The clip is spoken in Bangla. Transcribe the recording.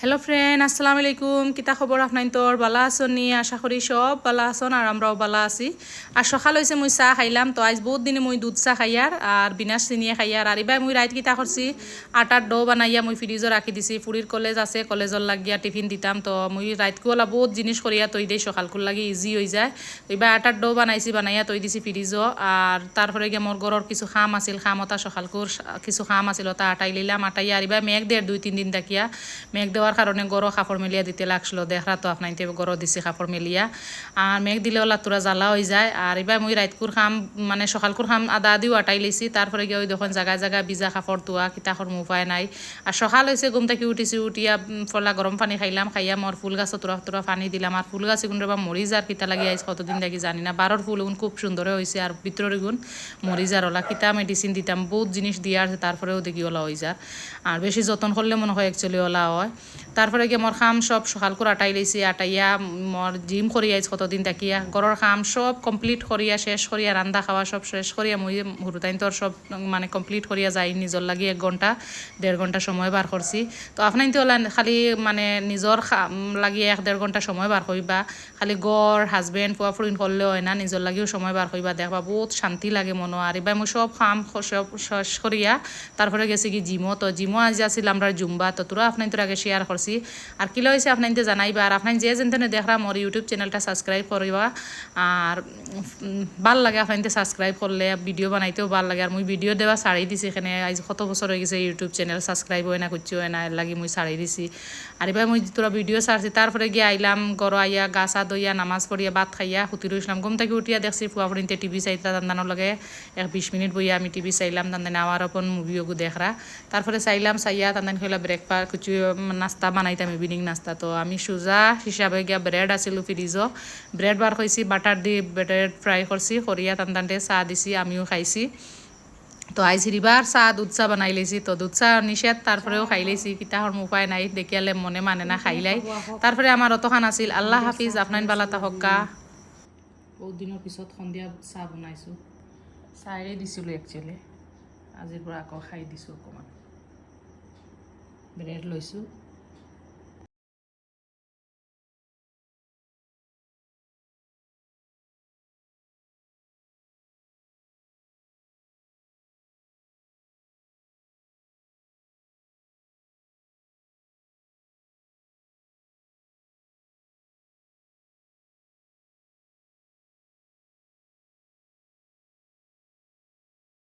হ্যালো ফ্রেন্ড, আসসালামু আলাইকুম। কিতা খবর আপনার? তোর বালা আছেন নি? আশা করি সব বালা আছেন আর আমরাও বালা আছি। আর সকাল হয়েছে মুই চাহ খাইলাম। তো আজ বহুত দিনে মুই দুধ চাহ খাইয়ার আর বিনাশ চিনিয়ে খাইয়ার। আর এবার মুই রাইত কিতা করছি, আটার ডো বানাইয়া মুই ফ্রিজও রাখি দিছি। ফুরির কলেজ আছে, কলেজর লাগিয়া টিফিন দিতাম। তো মুই রাইতকুলা বহুত জিনিস করিয়া তৈ দিই, সকালকুর লাগি ইজি হয়ে যায়। এবার আটার ডো বানাইছি, বানাইয়া তৈ দিছি ফ্রিজও। আর তারপরে গিয়ে মোর ঘরের কিছু খাম আছিল, খাম ওটা সকালকুর কিছু খাম আছিল, ওটা আটাই লিলাম। আটাইয়া আর এবার মেঘ দেড় 2-3 দিন থাকিয়া মেঘ দেওয়ার কারণে গরো কাপড় মেলিয়া দিতে লাগছিল। দেখরা তো আপনার গরো দিছি কাপড় মেলিয়া। আর মেঘ দিলে ওলা তোরা জ্বালা হয়ে যায়। আর এবার মুই রাইতকুর খাম মানে সকালকুর খাম আদা আদিও আটাই লিছি। তারপরে গিয়ে ওই দেখুন জায়গায় জায়গায় ভিজা কাপড় তোয়া কিতাখর উপায় নাই। আর সকাল হয়েছে ঘুম থেকে উঠিছি, উঠিয়া ফলা গরম পানি খাইলাম, খাইয়া মোর ফুল গাছ তোরা পানি দিলাম। আর ফুল গাছ এগুন বা মরি যার কিতা লাগি আইস কতদিন দেখি জানি না। বারোর ফুল এগুন খুব সুন্দর হয়েছে আর ভিতরের গুণ মরি যার ওলা কিতা মেডিসিন দিতাম, বহুত জিনিস দিয়ে আছে, তারপরেও দেখি ওলা হয়ে যার। আর বেশি যত্ন করলে মনে হয় একচুয়ালি ওলা হয়। তারপরে গিয়ে মোর খাম সব সকাল করে আটাই লইছি, আটাইয়া মোর জিম করি আইস কতদিন থাকিয়া ঘরের খাম সব কমপ্লিট করিয়া শেষ করিয়া রান্দা খাওয়া সব শেষ করিয়া মুই হুরুতাইন তোর সব মানে কমপ্লিট করিয়া যাই নিজর লাগি 1 ঘন্টা 1.5 ঘন্টা সময় বার করছি। তো আপনার তো খালি মানে নিজর লাগি 1-1.5 ঘন্টা সময় বার করিবা, খালি গড় হাজবেন্ড ফুয়া ফুরিন করলেও হয় না, নিজর লাগিও সময় বার করিবা, দেখবা বহুত শান্তি লাগে মনো। আর এবার মুই সব খাম সব শেষ করিয়া তারপরে গেছি কি জিমও। তো জিমও আজ আসছিল আমরা জুম্বা। তো তোরা আপনার তোর আগে শেয়ার করছি। আর কিলো হয়েছে আপনার জানাইবা। আর আপনার যে যেন দেখরা মোর ইউটিউব চ্যানেলটা সাবস্ক্রাইব করিবা। আর ভাল লাগে আপনার সাবস্ক্রাইব করলে, ভিডিও বানাইতেও ভাল লাগে। আর মুই ভিডিও দেওয়া ছাড়ি দিছি, এখানে আজ কত বছর হয়ে গেছে ইউটিউব চ্যানেল সাবস্ক্রাইব হয় না, করছি হয় না, এর লাগে মুই ছাড়ি দিছি। আর এবার মুই তোরা ভিডিও ছাড়ছি, তারপরে গিয়ে আইলাম গড় আইয়া গা চা দইয়া নামাজ পড়িয়া ভাত খাইয়া হুতি রইলাম। ঘুম থেকে উঠিয়া দেখছি ফুয়া ফুরিনতে টিভি চাইতা দান্দানোর লগে 20 মিনিট বইয়া আমি টিভি চাইলাম, দান্দানে আমার আপন মুভিওগু দেখরা। তারপরে চাইলাম চাইয়া তান্দান খেলা ব্রেকফাস্ট কিছু নাস্তা বানাইতাম, ইভিনিং নাস্তা। তো আমি সোজা হিসাবে গিয়া ব্রেড আছিল ফ্রিজও, ব্রেড বার করছি, বাটার দিয়ে ব্রেড ফ্রাই করছি, করিয়া তান্দানতে চাহ দিছি, আমিও খাইছি। তো আইসি রিবার চাহ দুধ চাহ বানাই লেছি। তো দুধ চাহ নিষেধ, তারপরেও খাই লেছি, কিতাহর উপায় নাই, দেখিয়ালে মনে মানে না খাইলাই। তারপরে আমার অতখান আছিল। আল্লাহ হাফিজ, আপনার বালাতা হক্কা। বহুত দিনের পিছত সন্ধিয়া চাহ বনাইছোঁ, চাহে দিছিলোঁ একচুৱেলি, আজিৰ পৰা আকৌ খাই দিছোঁ। অকণমান ব্ৰেড লৈছোঁ।